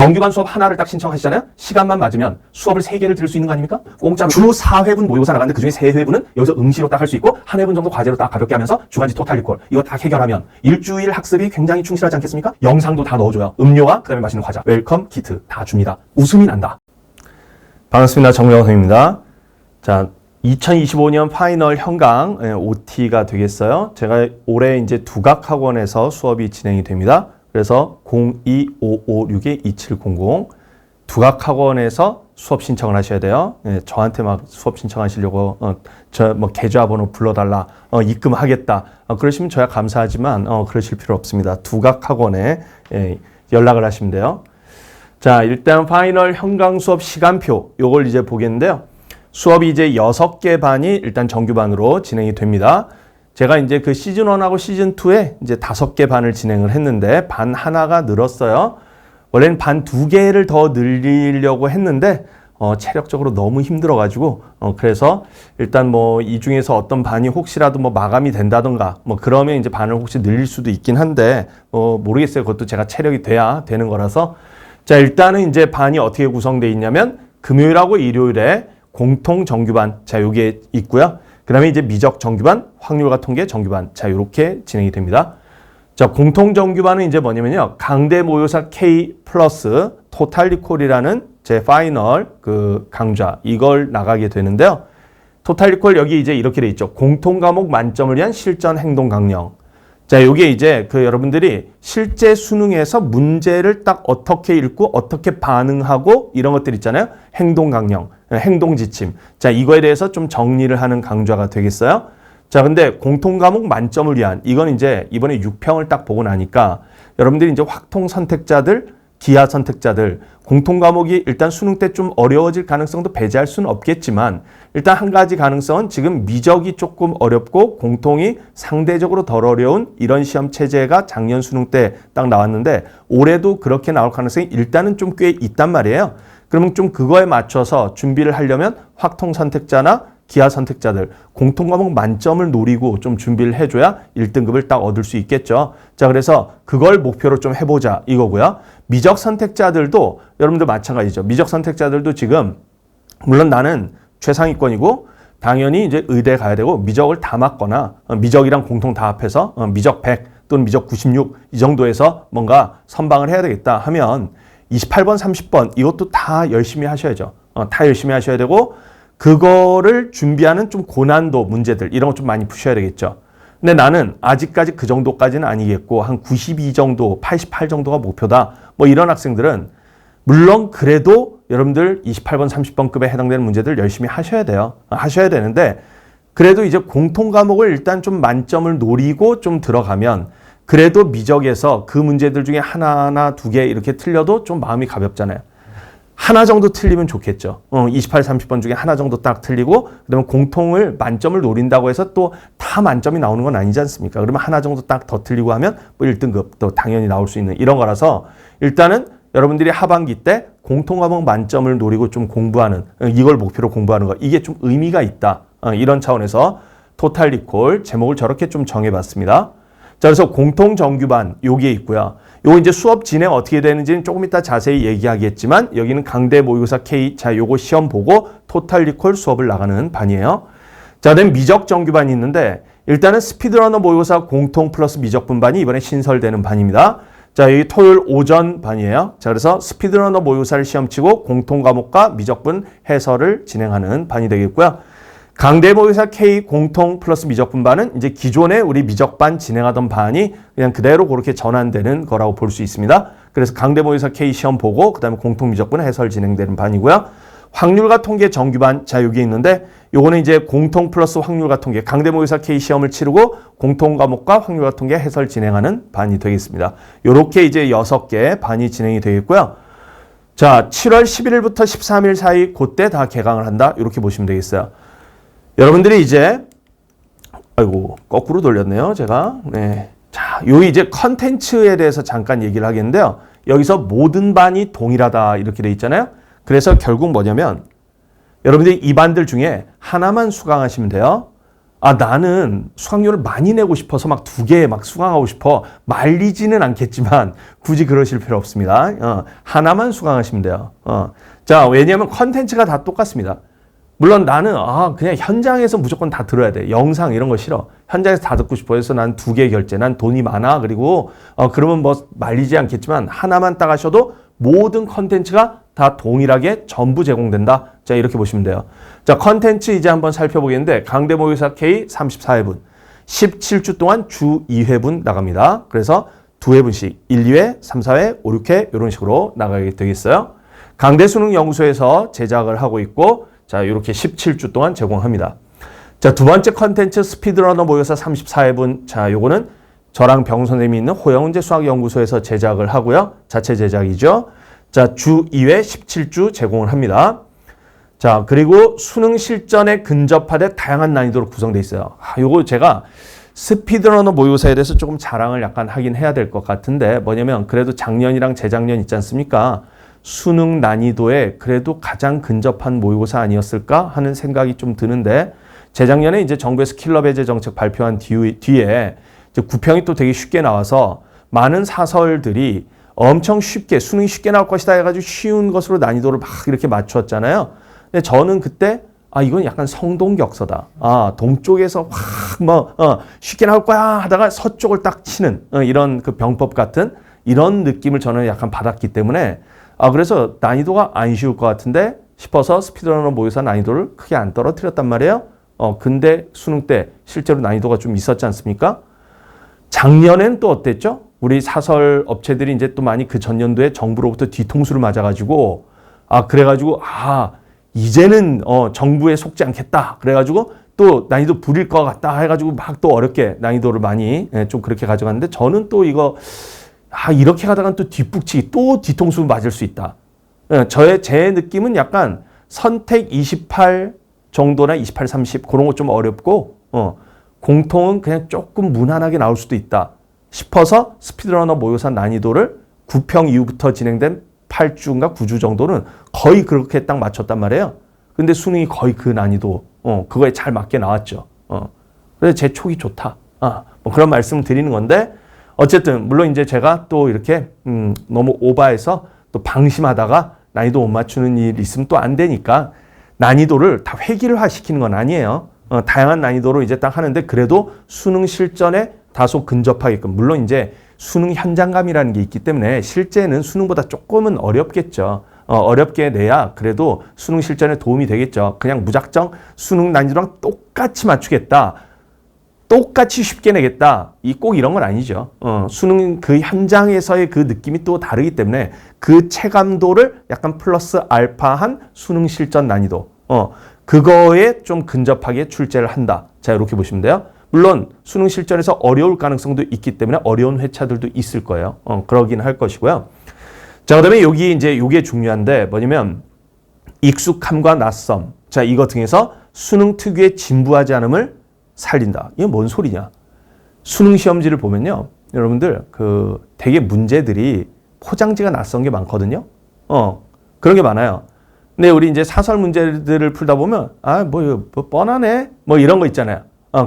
정규반 수업 하나를 딱 신청하시잖아요. 시간만 맞으면 수업을 3개를 들을 수 있는 거 아닙니까? 공짜로 주 4회분 모의고사 나가는데 그중에 3회분은 여기서 응시로 딱 할 수 있고 한 회분 정도 과제로 딱 가볍게 하면서 주간지 토탈 리콜 이거 딱 해결하면 일주일 학습이 굉장히 충실하지 않겠습니까? 영상도 다 넣어줘요. 음료와 그다음에 맛있는 과자, 웰컴 키트 다 줍니다. 웃음이 난다. 반갑습니다. 정명호 선생님입니다. 자, 2025년 파이널 현강 OT가 되겠어요. 제가 올해 이제 두각학원에서 수업이 진행이 됩니다. 그래서 02556-2700 두각학원에서 수업 신청을 하셔야 돼요. 저한테 막 수업 신청하시려고 저 뭐 계좌번호 불러달라, 입금하겠다, 그러시면 저야 감사하지만 그러실 필요 없습니다. 두각학원에 연락을 하시면 돼요. 자, 일단 파이널 현강 수업 시간표 요걸 이제 보겠는데요. 수업이 이제 6개 반이 일단 정규반으로 진행이 됩니다. 제가 이제 그 시즌 1하고 시즌 2에 이제 5개 반을 진행을 했는데 반 하나가 늘었어요. 원래는 반 2개를 더 늘리려고 했는데 체력적으로 너무 힘들어가지고 그래서 일단 뭐 이 중에서 어떤 반이 혹시라도 뭐 마감이 된다던가 뭐 그러면 이제 반을 혹시 늘릴 수도 있긴 한데 모르겠어요. 그것도 제가 체력이 돼야 되는 거라서. 자, 일단은 이제 반이 어떻게 구성되어 있냐면 금요일하고 일요일에 공통 정규반, 자, 요게 있고요. 그 다음에 이제 미적 정규반, 확률과 통계 정규반, 자, 요렇게 진행이 됩니다. 자, 공통 정규반은 이제 뭐냐면요. 강대 모의고사 K 플러스 토탈 리콜이라는 제 파이널 그 강좌, 이걸 나가게 되는데요. 토탈 리콜 여기 이제 이렇게 돼 있죠. 공통 과목 만점을 위한 실전 행동 강령. 자, 요게 이제 그 여러분들이 실제 수능에서 문제를 딱 어떻게 읽고 어떻게 반응하고 이런 것들 있잖아요. 행동 강령, 행동 지침. 자, 이거에 대해서 좀 정리를 하는 강좌가 되겠어요. 자, 근데 공통 과목 만점을 위한 이건 이제 이번에 6평을 딱 보고 나니까 여러분들이 이제 확통 선택자들, 기하 선택자들, 공통 과목이 일단 수능 때 좀 어려워질 가능성도 배제할 수는 없겠지만 일단 한 가지 가능성은 지금 미적이 조금 어렵고 공통이 상대적으로 덜 어려운 이런 시험 체제가 작년 수능 때 딱 나왔는데 올해도 그렇게 나올 가능성이 일단은 좀 꽤 있단 말이에요. 그러면 좀 그거에 맞춰서 준비를 하려면 확통 선택자나 기하 선택자들 공통 과목 만점을 노리고 좀 준비를 해줘야 1등급을 딱 얻을 수 있겠죠. 자, 그래서 그걸 목표로 좀 해보자 이거고요. 미적 선택자들도 여러분들 마찬가지죠. 미적 선택자들도 지금 물론 나는 최상위권이고 당연히 이제 의대 가야 되고 미적을 다 맞거나 미적이랑 공통 다 합해서 미적 100 또는 미적 96 이 정도에서 뭔가 선방을 해야 되겠다 하면 28번, 30번 이것도 다 열심히 하셔야죠. 다 열심히 하셔야 되고 그거를 준비하는 좀 고난도 문제들 이런 거 좀 많이 푸셔야 되겠죠. 근데 나는 아직까지 그 정도까지는 아니겠고 한 92 정도, 88 정도가 목표다. 뭐 이런 학생들은 물론 그래도 여러분들 28번, 30번급에 해당되는 문제들 열심히 하셔야 돼요. 하셔야 되는데 그래도 이제 공통 과목을 일단 좀 만점을 노리고 좀 들어가면 그래도 미적에서 그 문제들 중에 하나나 2개 이렇게 틀려도 좀 마음이 가볍잖아요. 하나 정도 틀리면 좋겠죠. 28, 30번 중에 하나 정도 딱 틀리고 그다음에 공통을 만점을 노린다고 해서 또 다 만점이 나오는 건 아니지 않습니까? 그러면 하나 정도 딱 더 틀리고 하면 뭐 1등급 또 당연히 나올 수 있는 이런 거라서 일단은 여러분들이 하반기 때 공통 과목 만점을 노리고 좀 공부하는 이걸 목표로 공부하는 거 이게 좀 의미가 있다. 이런 차원에서 토탈 리콜 제목을 저렇게 좀 정해봤습니다. 자, 그래서 공통 정규반 요게 있고요. 요거 이제 수업 진행 어떻게 되는지는 조금 이따 자세히 얘기하겠지만 여기는 강대 모의고사 K. 자, 요거 시험 보고 토탈 리콜 수업을 나가는 반이에요. 자, 그다음 미적 정규반이 있는데 일단은 스피드러너 모의고사 공통 플러스 미적 분반이 이번에 신설되는 반입니다. 자, 여기 토요일 오전 반이에요. 자, 그래서 스피드러너 모의고사를 시험 치고 공통 과목과 미적분 해설을 진행하는 반이 되겠고요. 강대 모의고사 K 공통 플러스 미적분반은 이제 기존에 우리 미적반 진행하던 반이 그냥 그대로 그렇게 전환되는 거라고 볼 수 있습니다. 그래서 강대 모의고사 K 시험 보고 그다음에 공통 미적분 해설 진행되는 반이고요. 확률과 통계 정규반, 자, 여기 있는데 요거는 이제 공통 플러스 확률과 통계 강대 모의고사 K 시험을 치르고 공통 과목과 확률과 통계 해설 진행하는 반이 되겠습니다. 요렇게 이제 6개 반이 진행이 되겠고요. 자, 7월 11일부터 13일 사이 그때 다 개강을 한다. 이렇게 보시면 되겠어요. 여러분들이 이제 아이고 거꾸로 돌렸네요 제가. 네. 자, 요 이제 컨텐츠에 대해서 잠깐 얘기를 하겠는데요. 여기서 모든 반이 동일하다 이렇게 돼 있잖아요. 그래서 결국 뭐냐면 여러분들이 이 반들 중에 하나만 수강하시면 돼요. 나는 수강료를 많이 내고 싶어서 막 2개 막 수강하고 싶어. 말리지는 않겠지만 굳이 그러실 필요 없습니다. 하나만 수강하시면 돼요. 자, 왜냐하면 컨텐츠가 다 똑같습니다. 물론 나는 그냥 현장에서 무조건 다 들어야 돼. 영상 이런 거 싫어. 현장에서 다 듣고 싶어 해서 난 2개 결제. 난 돈이 많아. 그리고 그러면 뭐 말리지 않겠지만 하나만 딱 하셔도 모든 컨텐츠가 다 동일하게 전부 제공된다. 자, 이렇게 보시면 돼요. 자, 컨텐츠 이제 한번 살펴보겠는데 강대 모의고사 K 34회분 17주 동안 주 2회분 나갑니다. 그래서 2회분씩 1, 2회, 3, 4회, 5, 6회 이런 식으로 나가게 되겠어요. 강대 수능 연구소에서 제작을 하고 있고 자, 이렇게 17주 동안 제공합니다. 자, 두 번째 컨텐츠 스피드러너 모의고사 34회분. 자, 요거는 저랑 병 선생님이 있는 호영은재 수학연구소에서 제작을 하고요. 자체 제작이죠. 자, 주 2회 17주 제공을 합니다. 자, 그리고 수능 실전에 근접하되 다양한 난이도로 구성되어 있어요. 요거 제가 스피드러너 모의고사에 대해서 조금 자랑을 약간 하긴 해야 될 것 같은데 뭐냐면 그래도 작년이랑 재작년 있지 않습니까? 수능 난이도에 그래도 가장 근접한 모의고사 아니었을까 하는 생각이 좀 드는데 재작년에 이제 정부에서 킬러 배제 정책 발표한 뒤에 이제 구평이 또 되게 쉽게 나와서 많은 사설들이 엄청 쉽게 수능이 쉽게 나올 것이다 해가지고 쉬운 것으로 난이도를 막 이렇게 맞추었잖아요. 근데 저는 그때 이건 약간 성동격서다. 동쪽에서 쉽게 나올 거야 하다가 서쪽을 딱 치는 이런 그 병법 같은 이런 느낌을 저는 약간 받았기 때문에 그래서 난이도가 안 쉬울 것 같은데 싶어서 스피드러너 모의고사 난이도를 크게 안 떨어뜨렸단 말이에요. 근데 수능 때 실제로 난이도가 좀 있었지 않습니까? 작년엔 또 어땠죠? 우리 사설 업체들이 이제 또 많이 그 전년도에 정부로부터 뒤통수를 맞아가지고 그래가지고 이제는 정부에 속지 않겠다. 그래가지고 또 난이도 부릴 것 같다 해가지고 막 또 어렵게 난이도를 많이 좀 그렇게 가져갔는데 저는 또 이거 이렇게 가다가 또 뒷북치기 또 뒤통수 맞을 수 있다. 제 느낌은 약간 선택 28 정도나 28, 30 그런 거 좀 어렵고 공통은 그냥 조금 무난하게 나올 수도 있다 싶어서 스피드러너 모의고사 난이도를 9평 이후부터 진행된 8주인가 9주 정도는 거의 그렇게 딱 맞췄단 말이에요. 근데 수능이 거의 그 난이도 그거에 잘 맞게 나왔죠. 그래서 제 촉이 좋다. 뭐 그런 말씀을 드리는 건데 어쨌든 물론 이제 제가 또 이렇게 너무 오버해서 또 방심하다가 난이도 못 맞추는 일이 있으면 또 안 되니까 난이도를 다 획일화 시키는 건 아니에요. 다양한 난이도로 이제 딱 하는데 그래도 수능 실전에 다소 근접하게끔 물론 이제 수능 현장감이라는 게 있기 때문에 실제는 수능보다 조금은 어렵겠죠. 어렵게 내야 그래도 수능 실전에 도움이 되겠죠. 그냥 무작정 수능 난이도랑 똑같이 맞추겠다. 똑같이 쉽게 내겠다. 꼭 이런 건 아니죠. 수능 그 현장에서의 그 느낌이 또 다르기 때문에 그 체감도를 약간 플러스 알파한 수능 실전 난이도. 그거에 좀 근접하게 출제를 한다. 자, 이렇게 보시면 돼요. 물론 수능 실전에서 어려울 가능성도 있기 때문에 어려운 회차들도 있을 거예요. 그러긴 할 것이고요. 자, 그다음에 여기 이제 요게 중요한데 뭐냐면 익숙함과 낯섦. 자, 이거 등에서 수능 특유의 진부하지 않음을 살린다. 이게 뭔 소리냐? 수능 시험지를 보면요. 여러분들 되게 문제들이 포장지가 낯선 게 많거든요. 그런 게 많아요. 근데 우리 이제 사설 문제들을 풀다 보면 뭐 뻔하네. 뭐 이런 거 있잖아요.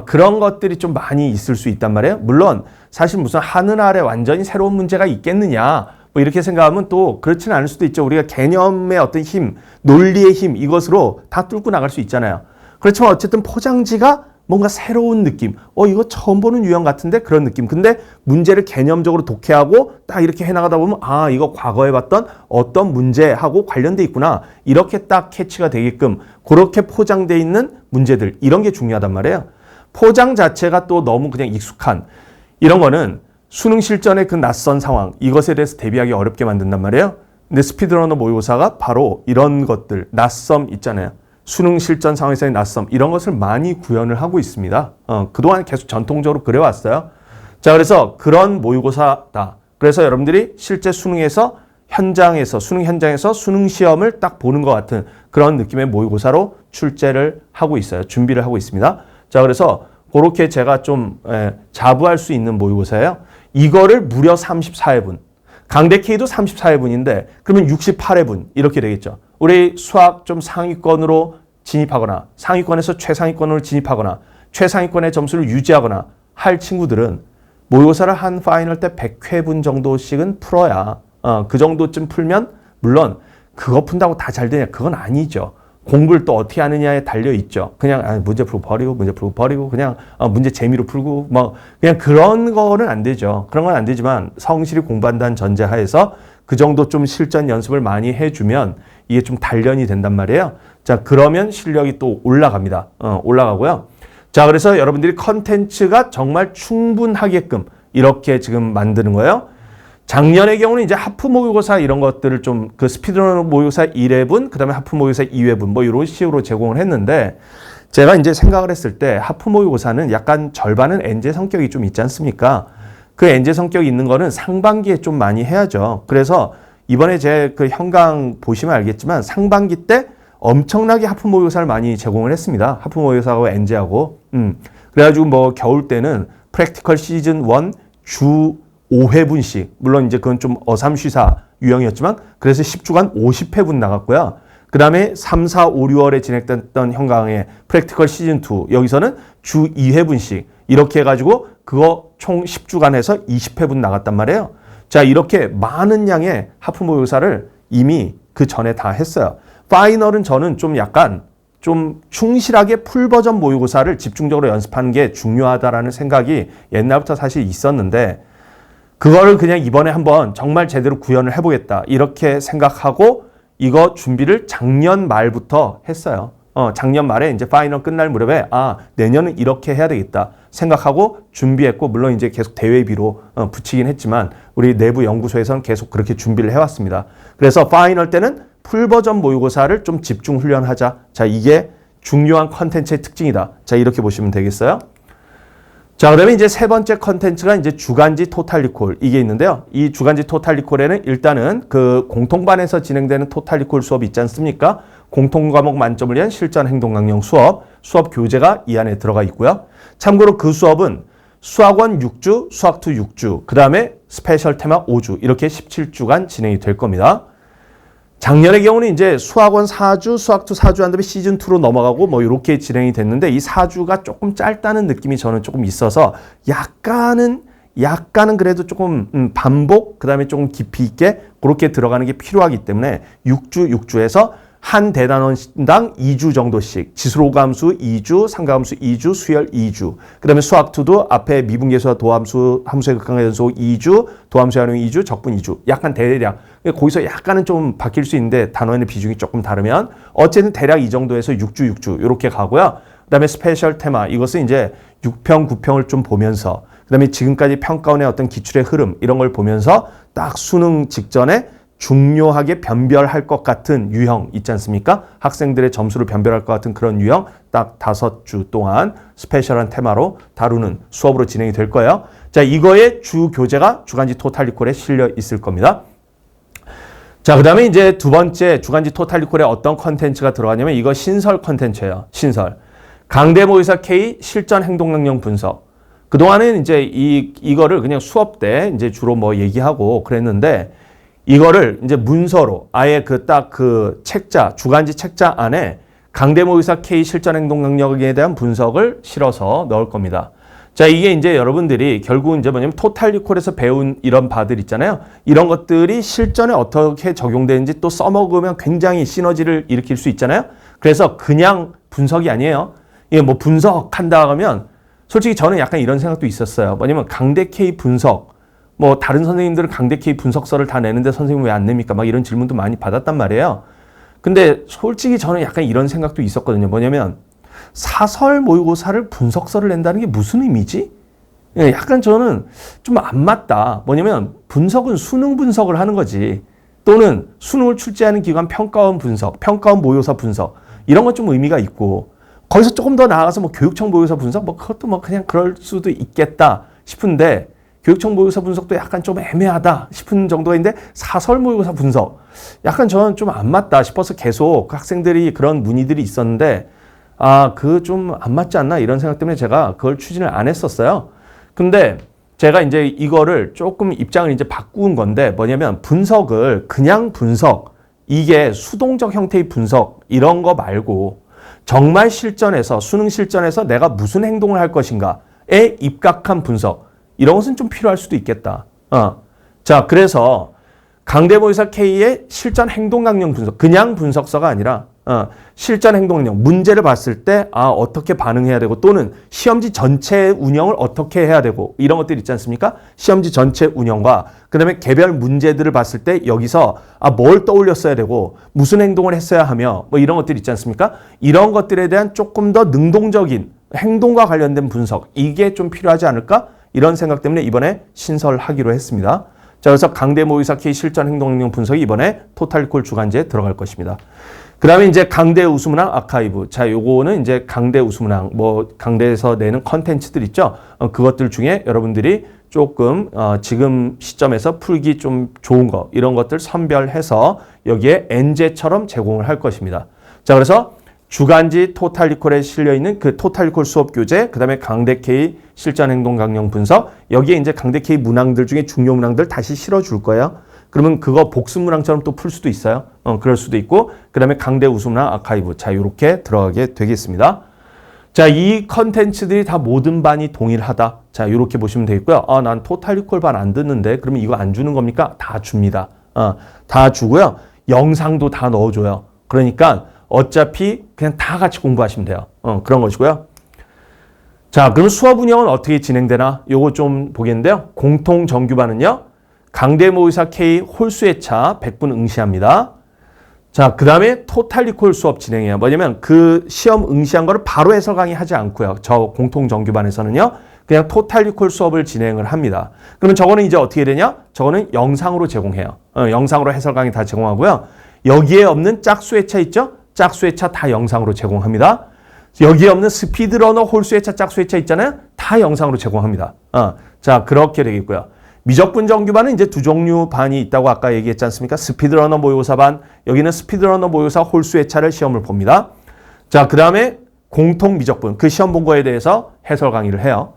그런 것들이 좀 많이 있을 수 있단 말이에요. 물론 사실 무슨 하늘 아래 완전히 새로운 문제가 있겠느냐. 뭐 이렇게 생각하면 또 그렇지는 않을 수도 있죠. 우리가 개념의 어떤 힘, 논리의 힘 이것으로 다 뚫고 나갈 수 있잖아요. 그렇지만 어쨌든 포장지가 뭔가 새로운 느낌. 이거 처음 보는 유형 같은데 그런 느낌. 근데 문제를 개념적으로 독해하고 딱 이렇게 해나가다 보면 이거 과거에 봤던 어떤 문제하고 관련돼 있구나. 이렇게 딱 캐치가 되게끔 그렇게 포장돼 있는 문제들. 이런 게 중요하단 말이에요. 포장 자체가 또 너무 그냥 익숙한 이런 거는 수능 실전의 그 낯선 상황 이것에 대해서 대비하기 어렵게 만든단 말이에요. 근데 스피드러너 모의고사가 바로 이런 것들 낯섦 있잖아요. 수능 실전 상황에서의 낯섦 이런 것을 많이 구현을 하고 있습니다. 그동안 계속 전통적으로 그래왔어요. 자, 그래서 그런 모의고사다. 그래서 여러분들이 실제 수능에서 수능 현장에서 수능 시험을 딱 보는 것 같은 그런 느낌의 모의고사로 출제를 하고 있어요. 준비를 하고 있습니다. 자, 그래서 그렇게 제가 좀 자부할 수 있는 모의고사예요. 이거를 무려 34회분. 강대 K도 34회분인데 그러면 68회분 이렇게 되겠죠. 우리 수학 좀 상위권으로 진입하거나 상위권에서 최상위권으로 진입하거나 최상위권의 점수를 유지하거나 할 친구들은 모의고사를 한 파이널 때 100회분 정도씩은 풀어야 그 정도쯤 풀면 물론 그거 푼다고 다 잘 되냐 그건 아니죠. 공부를 또 어떻게 하느냐에 달려 있죠. 그냥 문제 풀고 버리고 그냥 문제 재미로 풀고 뭐 그냥 그런 거는 안 되죠. 그런 건 안 되지만 성실히 공부한다는 전제하에서 그 정도 좀 실전 연습을 많이 해주면 이게 좀 단련이 된단 말이에요. 자, 그러면 실력이 또 올라갑니다. 올라가고요. 자, 그래서 여러분들이 컨텐츠가 정말 충분하게끔 이렇게 지금 만드는 거예요. 작년의 경우는 이제 하프 모의고사 이런 것들을 좀 그 스피드런 모의고사 1회분, 그 다음에 하프 모의고사 2회분 뭐 이런 식으로 제공을 했는데 제가 이제 생각을 했을 때 하프 모의고사는 약간 절반은 엔제 성격이 좀 있지 않습니까? 그 엔제 성격이 있는 거는 상반기에 좀 많이 해야죠. 그래서 이번에 제 그 현강 보시면 알겠지만 상반기 때 엄청나게 하프 모의고사를 많이 제공을 했습니다. 하프 모의고사하고 엔제하고. 그래가지고 뭐 겨울 때는 프랙티컬 시즌 1 주 5회분씩, 물론 이제 그건 좀 어삼쉬사 유형이었지만, 그래서 10주간 50회분 나갔고요. 그 다음에 3, 4, 5, 6월에 진행됐던 현강의 프랙티컬 시즌 2, 여기서는 주 2회분씩, 이렇게 해가지고 그거 총 10주간 해서 20회분 나갔단 말이에요. 자, 이렇게 많은 양의 하프 모의고사를 이미 그 전에 다 했어요. 파이널은 저는 좀 약간 좀 충실하게 풀 버전 모의고사를 집중적으로 연습하는 게 중요하다라는 생각이 옛날부터 사실 있었는데, 그거를 그냥 이번에 한번 정말 제대로 구현을 해보겠다 이렇게 생각하고 이거 준비를 작년 말부터 했어요. 작년 말에 이제 파이널 끝날 무렵에 내년은 이렇게 해야 되겠다 생각하고 준비했고, 물론 이제 계속 대회비로 붙이긴 했지만 우리 내부 연구소에서는 계속 그렇게 준비를 해왔습니다. 그래서 파이널 때는 풀 버전 모의고사를 좀 집중 훈련하자. 자, 이게 중요한 컨텐츠의 특징이다. 자, 이렇게 보시면 되겠어요. 자, 그다음에 이제 세 번째 컨텐츠가 이제 주간지 토탈 리콜 이게 있는데요. 이 주간지 토탈 리콜에는 일단은 그 공통반에서 진행되는 토탈 리콜 수업 있지 않습니까? 공통 과목 만점을 위한 실전 행동 강령 수업 교재가 이 안에 들어가 있고요. 참고로 그 수업은 수학원 6주, 수학2 6주, 그다음에 스페셜 테마 5주 이렇게 17주간 진행이 될 겁니다. 작년의 경우는 이제 수학원 4주, 수학2 4주 한 다음에 시즌2로 넘어가고 뭐 이렇게 진행이 됐는데 이 4주가 조금 짧다는 느낌이 저는 조금 있어서 약간은 그래도 조금 반복, 그 다음에 조금 깊이 있게 그렇게 들어가는 게 필요하기 때문에 6주에서 한 대단원당 2주 정도씩 지수로감수 2주, 상가함수 2주, 수열 2주, 그 다음에 수학2도 앞에 미분계수와 도함수, 함수의 극한연속 2주, 도함수의 활용 2주, 적분 2주, 약간 대략 거기서 약간은 좀 바뀔 수 있는데 단원의 비중이 조금 다르면 어쨌든 대략 이 정도에서 6주 이렇게 가고요. 그 다음에 스페셜 테마, 이것은 이제 6평, 9평을 좀 보면서 그 다음에 지금까지 평가원의 어떤 기출의 흐름 이런 걸 보면서 딱 수능 직전에 중요하게 변별할 것 같은 유형 있지 않습니까? 학생들의 점수를 변별할 것 같은 그런 유형 딱 5주 동안 스페셜한 테마로 다루는 수업으로 진행이 될 거예요. 자, 이거의 주 교재가 주간지 토탈 리콜에 실려 있을 겁니다. 자, 그 다음에 이제 두 번째 주간지 토탈 리콜에 어떤 컨텐츠가 들어가냐면 이거 신설 컨텐츠예요. 신설. 강대모의사 K 실전 행동 강령 분석. 그동안은 이제 이거를 그냥 수업 때 이제 주로 뭐 얘기하고 그랬는데 이거를 이제 문서로 아예 그 책자, 주간지 책자 안에 강대모의사 K 실전 행동 강령에 대한 분석을 실어서 넣을 겁니다. 자, 이게 이제 여러분들이 결국은 이제 뭐냐면 토탈 리콜에서 배운 이런 바들 있잖아요. 이런 것들이 실전에 어떻게 적용되는지 또 써먹으면 굉장히 시너지를 일으킬 수 있잖아요. 그래서 그냥 분석이 아니에요. 이게 뭐 분석한다 하면 솔직히 저는 약간 이런 생각도 있었어요. 뭐냐면 강대 K 분석, 뭐 다른 선생님들은 강대 K 분석서를 다 내는데 선생님 왜 안 냅니까? 막 이런 질문도 많이 받았단 말이에요. 근데 솔직히 저는 약간 이런 생각도 있었거든요. 뭐냐면 사설 모의고사를 분석서를 낸다는 게 무슨 의미지? 약간 저는 좀 안 맞다. 뭐냐면 분석은 수능 분석을 하는 거지. 또는 수능을 출제하는 기관 평가원 분석, 평가원 모의고사 분석 이런 건 좀 의미가 있고 거기서 조금 더 나아가서 뭐 교육청 모의고사 분석 뭐 그것도 뭐 그냥 그럴 수도 있겠다 싶은데 교육청 모의고사 분석도 약간 좀 애매하다 싶은 정도인데 사설 모의고사 분석 약간 저는 좀 안 맞다 싶어서 계속 학생들이 그런 문의들이 있었는데 그거 좀 안 맞지 않나 이런 생각 때문에 제가 그걸 추진을 안 했었어요. 근데 제가 이제 이거를 조금 입장을 이제 바꾼 건데 뭐냐면 분석을 그냥 분석 이게 수동적 형태의 분석 이런 거 말고 정말 실전에서 수능 실전에서 내가 무슨 행동을 할 것인가에 입각한 분석 이런 것은 좀 필요할 수도 있겠다. 자, 그래서 강대모의사 K의 실전 행동 강령 분석, 그냥 분석서가 아니라 실전 행동 강령, 문제를 봤을 때 어떻게 반응해야 되고 또는 시험지 전체 운영을 어떻게 해야 되고 이런 것들 있지 않습니까? 시험지 전체 운영과 그다음에 개별 문제들을 봤을 때 여기서 뭘 떠올렸어야 되고 무슨 행동을 했어야 하며 뭐 이런 것들 있지 않습니까? 이런 것들에 대한 조금 더 능동적인 행동과 관련된 분석, 이게 좀 필요하지 않을까? 이런 생각 때문에 이번에 신설하기로 했습니다. 자, 그래서 강대모의사 K 실전 행동 능력 분석이 이번에 토탈리콜 주간지에 들어갈 것입니다. 그 다음에 이제 강대 우수문항 아카이브. 자, 요거는 이제 강대 우수문항, 뭐 강대에서 내는 컨텐츠들 있죠. 그것들 중에 여러분들이 조금 지금 시점에서 풀기 좀 좋은 거, 이런 것들 선별해서 여기에 엔제처럼 제공을 할 것입니다. 자, 그래서 주간지 토탈리콜에 실려있는 그 토탈리콜 수업 교재, 그 다음에 강대 K 실전 행동 강령 분석, 여기에 이제 강대 K 문항들 중에 중요 문항들 다시 실어줄 거예요. 그러면 그거 복습 문항처럼 또 풀 수도 있어요. 그럴 수도 있고, 그 다음에 강대 우수문항 아카이브. 자, 요렇게 들어가게 되겠습니다. 자, 이 컨텐츠들이 다 모든 반이 동일하다. 자, 요렇게 보시면 되겠고요. 난 토탈리콜 반 안 듣는데, 그러면 이거 안 주는 겁니까? 다 줍니다. 다 주고요. 영상도 다 넣어줘요. 그러니까 어차피 그냥 다 같이 공부하시면 돼요. 그런 것이고요. 자, 그럼 수업 운영은 어떻게 진행되나? 요거 좀 보겠는데요. 공통 정규반은요. 강대모의사 K 홀수의 차 100분 응시합니다. 자, 그 다음에 토탈리콜 수업 진행해요. 뭐냐면 그 시험 응시한 거를 바로 해설 강의 하지 않고요. 저 공통 정규반에서는요. 그냥 토탈리콜 수업을 진행을 합니다. 그러면 저거는 이제 어떻게 되냐? 저거는 영상으로 제공해요. 영상으로 해설 강의 다 제공하고요. 여기에 없는 짝수의 차 있죠? 짝수의 차 다 영상으로 제공합니다. 여기에 없는 스피드러너 홀수의 차, 짝수의 차 있잖아요. 다 영상으로 제공합니다. 자, 그렇게 되겠고요. 미적분 정규반은 이제 두 종류 반이 있다고 아까 얘기했지 않습니까? 스피드러너 모의고사 반, 여기는 스피드러너 모의고사 홀수의 차를 시험을 봅니다. 자, 그 다음에 공통 미적분, 그 시험 본 거에 대해서 해설 강의를 해요.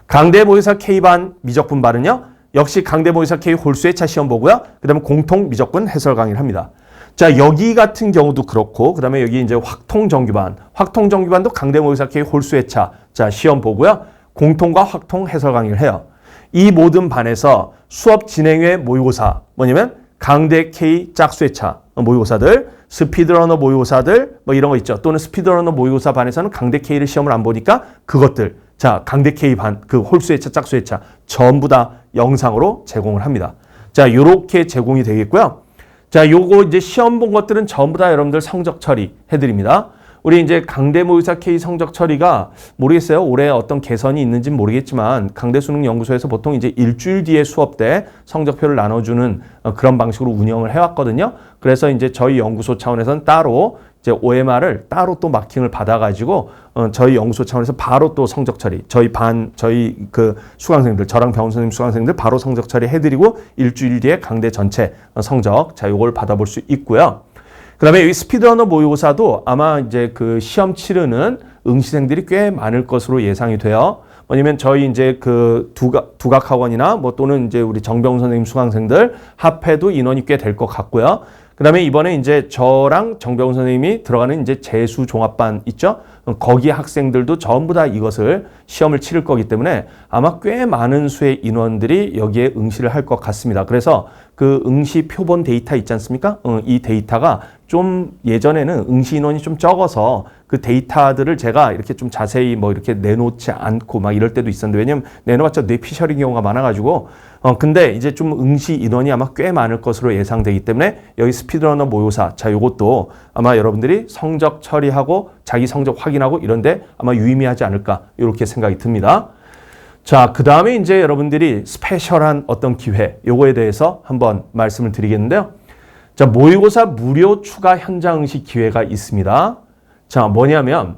강대 모의고사 K반 미적분 반은요, 역시 강대 모의고사 K 홀수의 차 시험 보고요. 그 다음에 공통 미적분 해설 강의를 합니다. 자, 여기 같은 경우도 그렇고, 그 다음에 여기 이제 확통정규반. 확통정규반도 강대모의사 K 홀수의 차. 자, 시험 보고요. 공통과 확통 해설 강의를 해요. 이 모든 반에서 수업 진행회 모의고사. 뭐냐면, 강대 K 짝수의 차 모의고사들, 스피드러너 모의고사들, 뭐 이런 거 있죠. 또는 스피드러너 모의고사 반에서는 강대 K를 시험을 안 보니까 그것들. 자, 강대 K 반, 그 홀수의 차, 짝수의 차. 전부 다 영상으로 제공을 합니다. 자, 요렇게 제공이 되겠고요. 자, 요거 이제 시험 본 것들은 전부 다 여러분들 성적 처리 해드립니다. 우리 이제 강대모의사 K 성적 처리가 모르겠어요. 올해 어떤 개선이 있는지는 모르겠지만 강대수능연구소에서 보통 이제 일주일 뒤에 수업 때 성적표를 나눠주는 그런 방식으로 운영을 해왔거든요. 그래서 이제 저희 연구소 차원에서는 따로 이제 OMR을 따로 또 마킹을 받아가지고 저희 연구소 차원에서 바로 또 성적 처리, 저희 그 수강생들, 저랑 병원 선생님 수강생들 바로 성적 처리 해드리고 일주일 뒤에 강대 전체 성적, 자, 요걸 받아볼 수 있고요. 그 다음에 여기 스피드러너 모의고사도 아마 이제 그 시험 치르는 응시생들이 꽤 많을 것으로 예상이 돼요. 뭐냐면 저희 이제 그 두각학원이나 뭐 또는 이제 우리 정병훈 선생님 수강생들 합해도 인원이 꽤 될 것 같고요. 그 다음에 이번에 이제 저랑 정병훈 선생님이 들어가는 이제 재수 종합반 있죠? 거기 학생들도 전부 다 이것을 시험을 치를 거기 때문에 아마 꽤 많은 수의 인원들이 여기에 응시를 할 것 같습니다. 그래서 그 응시 표본 데이터 있지 않습니까? 이 데이터가 좀 예전에는 응시 인원이 좀 적어서 그 데이터들을 제가 이렇게 좀 자세히 뭐 이렇게 내놓지 않고 막 이럴 때도 있었는데, 왜냐면 내놓았자 뇌피셜인 경우가 많아가지고 근데 이제 좀 응시 인원이 아마 꽤 많을 것으로 예상되기 때문에 여기 스피드러너 모의고사, 자, 요것도 아마 여러분들이 성적 처리하고 자기 성적 확인하고 이런데 아마 유의미하지 않을까 이렇게 생각이 듭니다. 자, 그 다음에 이제 여러분들이 스페셜한 어떤 기회, 요거에 대해서 한번 말씀을 드리겠는데요. 자, 모의고사 무료 추가 현장 응시 기회가 있습니다. 자, 뭐냐면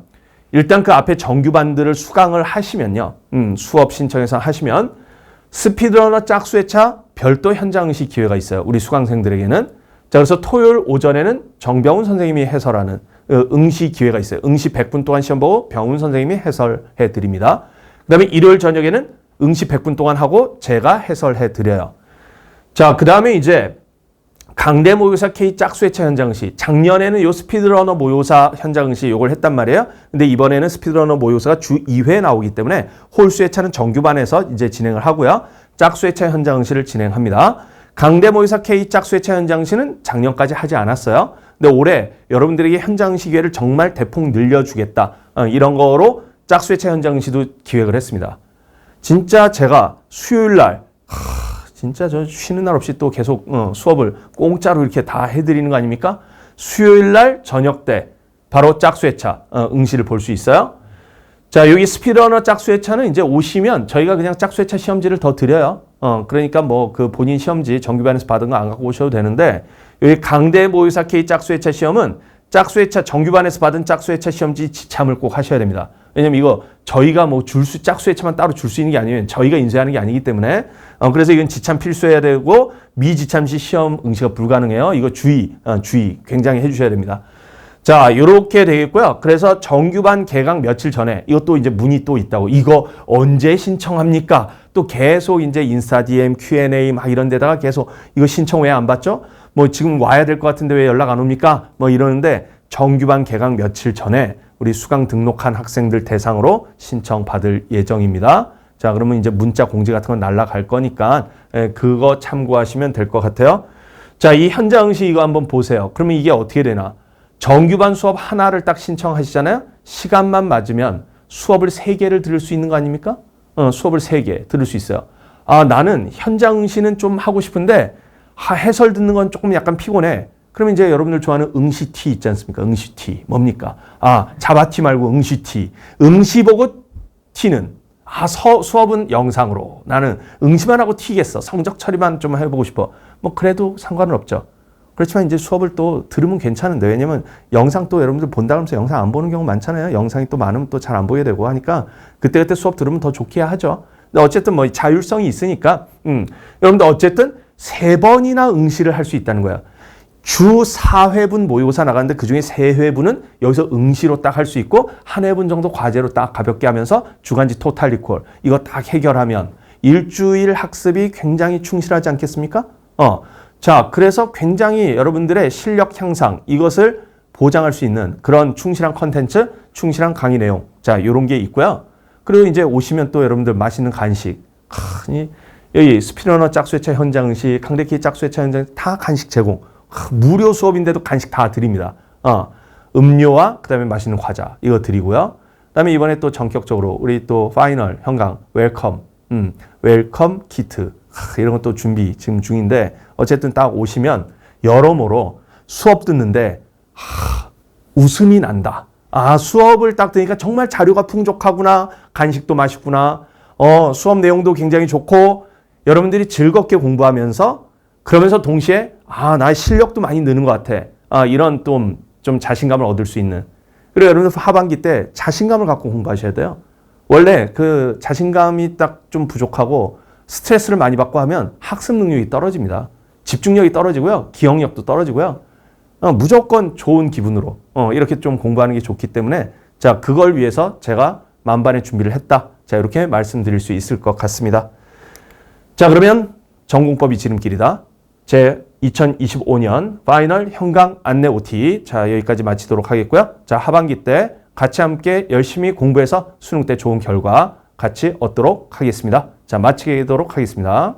일단 그 앞에 정규반들을 수강을 하시면요. 수업 신청해서 하시면 스피드러너 짝수의 차 별도 현장 응시 기회가 있어요. 우리 수강생들에게는. 자, 그래서 토요일 오전에는 정병훈 선생님이 해설하는 응시 기회가 있어요. 응시 100분 동안 시험 보고 병훈 선생님이 해설해 드립니다. 그 다음에 일요일 저녁에는 응시 100분 동안 하고 제가 해설해 드려요. 자, 그 다음에 이제 강대 모의고사 K 짝수회차 현장시, 작년에는 요 스피드러너 모의고사 현장시 요걸 했단 말이에요. 근데 이번에는 스피드러너 모의고사가 주 2회 나오기 때문에 홀수회차는 정규반에서 이제 진행을 하고요. 짝수회차 현장시를 진행합니다. 강대 모의고사 K 짝수회차 현장시는 작년까지 하지 않았어요. 근데 올해 여러분들에게 현장시 기회를 정말 대폭 늘려주겠다. 이런 거로 짝수회차 현장시도 기획을 했습니다. 진짜 제가 수요일 날 진짜 저 쉬는 날 없이 또 계속 수업을 공짜로 이렇게 다 해드리는 거 아닙니까? 수요일 날 저녁 때 바로 짝수회차 응시를 볼 수 있어요. 자, 여기 스피드러너 짝수회차는 이제 오시면 저희가 그냥 짝수회차 시험지를 더 드려요. 그러니까 뭐 그 본인 시험지 정규반에서 받은 거 안 갖고 오셔도 되는데, 여기 강대 모의고사 K 짝수회차 시험은 짝수회차 정규반에서 받은 짝수회차 시험지 지참을 꼭 하셔야 됩니다. 왜냐면 이거 저희가 뭐 짝수회차만 따로 줄 수 있는 게 아니면 저희가 인쇄하는 게 아니기 때문에 그래서 이건 지참 필수해야 되고 미지참 시 시험 응시가 불가능해요. 이거 주의 굉장히 해주셔야 됩니다. 자, 이렇게 되겠고요. 그래서 정규반 개강 며칠 전에 이것도 이제 문의 또 있다고, 이거 언제 신청합니까? 또 계속 이제 인스타 DM, Q&A 막 이런 데다가 계속 이거 신청 왜 안 받죠? 뭐 지금 와야 될 것 같은데 왜 연락 안 옵니까? 뭐 이러는데 정규반 개강 며칠 전에 우리 수강 등록한 학생들 대상으로 신청 받을 예정입니다. 자, 그러면 이제 문자 공지 같은 건 날라갈 거니까 그거 참고하시면 될 것 같아요. 자, 이 현장 응시 이거 한번 보세요. 그러면 이게 어떻게 되나? 정규반 수업 하나를 딱 신청하시잖아요. 시간만 맞으면 수업을 3개를 들을 수 있는 거 아닙니까? 수업을 3개 들을 수 있어요. 아, 나는 현장 응시는 좀 하고 싶은데 해설 듣는 건 조금 약간 피곤해. 그러면 이제 여러분들 좋아하는 응시 T 있지 않습니까? 응시 T 뭡니까? 아, 자바 T 말고 응시 T. 응시 보고 T는 수업은 영상으로. 나는 응시만 하고 T겠어. 성적 처리만 좀 해보고 싶어. 뭐 그래도 상관은 없죠. 그렇지만 이제 수업을 또 들으면 괜찮은데, 왜냐면 영상 또 여러분들 본다 그러면서 영상 안 보는 경우 많잖아요. 영상이 또 많으면 또 잘 안 보게 되고 하니까 그때그때 수업 들으면 더 좋게 하죠. 근데 어쨌든 뭐 자율성이 있으니까 여러분들 어쨌든 3번이나 응시를 할 수 있다는 거예요. 주 4회분 모의고사 나가는데 그중에 3회분은 여기서 응시로 딱 할 수 있고, 1회분 정도 과제로 딱 가볍게 하면서 주간지 토탈 리콜 이거 딱 해결하면 일주일 학습이 굉장히 충실하지 않겠습니까? 자, 그래서 굉장히 여러분들의 실력 향상 이것을 보장할 수 있는 그런 충실한 컨텐츠, 충실한 강의 내용, 자, 이런 게 있고요. 그리고 이제 오시면 또 여러분들 맛있는 간식, 여기 스피드러너 짝수회차 현장 응시, 강대키 짝수회차 현장 다 간식 제공. 무료 수업인데도 간식 다 드립니다. 음료와 그다음에 맛있는 과자 이거 드리고요. 그다음에 이번에 또 전격적으로 우리 또 파이널 현강 웰컴 키트 이런 것도 준비 지금 중인데, 어쨌든 딱 오시면 여러모로 수업 듣는데 웃음이 난다. 아, 수업을 딱 들으니까 정말 자료가 풍족하구나. 간식도 맛있구나. 수업 내용도 굉장히 좋고 여러분들이 즐겁게 공부하면서 그러면서 동시에 나의 실력도 많이 느는 것 같아. 이런 좀 자신감을 얻을 수 있는. 그리고 여러분들 하반기 때 자신감을 갖고 공부하셔야 돼요. 원래 그 자신감이 딱 좀 부족하고 스트레스를 많이 받고 하면 학습 능력이 떨어집니다. 집중력이 떨어지고요. 기억력도 떨어지고요. 무조건 좋은 기분으로 이렇게 좀 공부하는 게 좋기 때문에, 자, 그걸 위해서 제가 만반의 준비를 했다. 자, 이렇게 말씀드릴 수 있을 것 같습니다. 자, 그러면 전공법이 지름길이다. 제 2025년 파이널 현강 안내 OT. 자, 여기까지 마치도록 하겠고요. 자, 하반기 때 같이 함께 열심히 공부해서 수능 때 좋은 결과 같이 얻도록 하겠습니다. 자, 마치도록 하겠습니다.